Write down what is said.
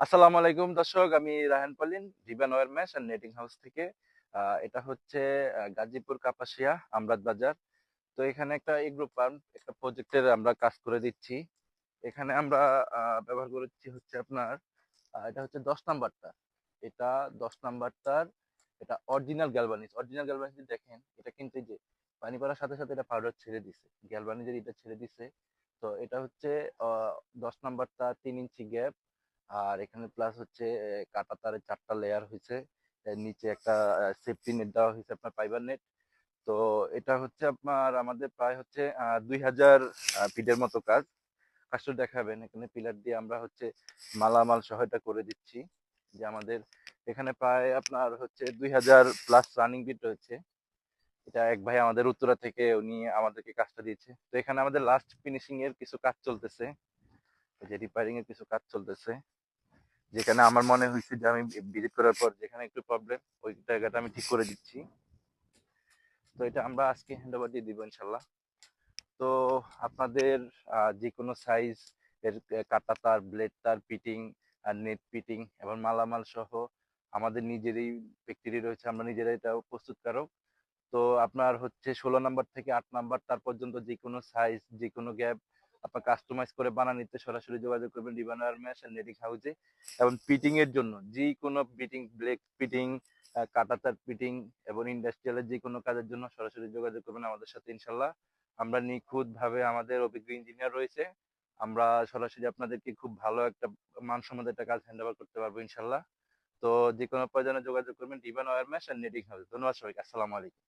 আসসালামু আলাইকুম দর্শক, আমি রায়হান পালিন, ribbon wire mesh and netting house থেকে। এটা হচ্ছে গাজীপুর কাপাসিয়া আমরাত বাজার। তো এখানে একটা এগ্রো ফার্ম, একটা প্রজেক্টের আমরা কাজ করে দিচ্ছি। এখানে আমরা ব্যবহার করেছি হচ্ছে আপনার, এটা হচ্ছে 10 নাম্বার তার। এটা 10 নাম্বার তার। এটা অরিজিনাল গ্যালভানিজ দেখেন, এটা কিন্তু এই যে পানি পড়ার সাথে সাথে এটা পাউডার ছেড়ে দিছে, গ্যালভানিজের এটা ছেড়ে দিছে। তো এটা হচ্ছে 10 নাম্বার তার, 3 ইঞ্চি গ্যাপ। আর এখানে প্লাস হচ্ছে কাটা তারের 4টা লেয়ার হয়েছে। এর নিচে একটা সেফটি নেট দেওয়া হয়েছে, আপনার ফাইবার নেট। তো এটা হচ্ছে আপনার আমাদের প্রায় হচ্ছে 2000 ফিটের মতো কাজ। কাজটা দেখাবেন, এখানে পিলার দিয়ে আমরা হচ্ছে মালামাল সহ এটা করে দিচ্ছি। যে আমাদের এখানে প্রায় আপনার হচ্ছে 2000+ রানিং বিট রয়েছে। এটা এক ভাই আমাদের উত্তরা থেকে, উনি আমাদেরকে কাজটা দিয়েছে। তো এখানে আমাদের লাস্ট ফিনিশিং এর কিছু কাজ চলতেছে, যে রিপেয়ারিং এর কিছু কাজ চলতেছে। যেখানে আমার মনে হয়েছে যে আমি ভিজিট করার পর যেখানে একটু প্রবলেম, ওই জায়গাটা আমি ঠিক করে দিচ্ছি। তো এটা আমরা আজকে হ্যান্ড ওভার দিয়ে দিব ইনশাল্লাহ। তো আপনাদের যে কোনো সাইজ এর কাটা তার, ব্লেড তার ফিটিং আর নেট ফিটিং এবং মালামাল সহ আমাদের নিজেরই ফ্যাক্টরি রয়েছে, আমরা নিজেরাই এটা প্রস্তুতকারক। তো আপনার হচ্ছে 16 নাম্বার থেকে 8 নাম্বার তার পর্যন্ত যে কোনো সাইজ, যে কোনো গ্যাপ আপনার কাস্টমাইজ করে বানানো নিতে সরাসরি যোগাযোগ করবেন ribbon wire mesh and netting হাউসে। এবং ফিটিং এর জন্য যে কোনো ফিটিং, ব্লেড ফিটিং, কাটা তার ফিটিং এবং ইন্ডাস্ট্রিয়ালের যে কোনো কাজের জন্য সরাসরি যোগাযোগ করবেন আমাদের সাথে ইনশাল্লাহ। আমরা নিখুঁত ভাবে, আমাদের অভিজ্ঞ ইঞ্জিনিয়ার রয়েছে, আমরা সরাসরি আপনাদেরকে খুব ভালো একটা মানসম্মত একটা কাজ হ্যান্ড ওভার করতে পারবো ইনশাল্লাহ। তো যে কোনো প্রয়োজনে যোগাযোগ করবেন ribbon wire mesh and netting house. ধন্যবাদ সবাইকে, আসসালামু আলাইকুম।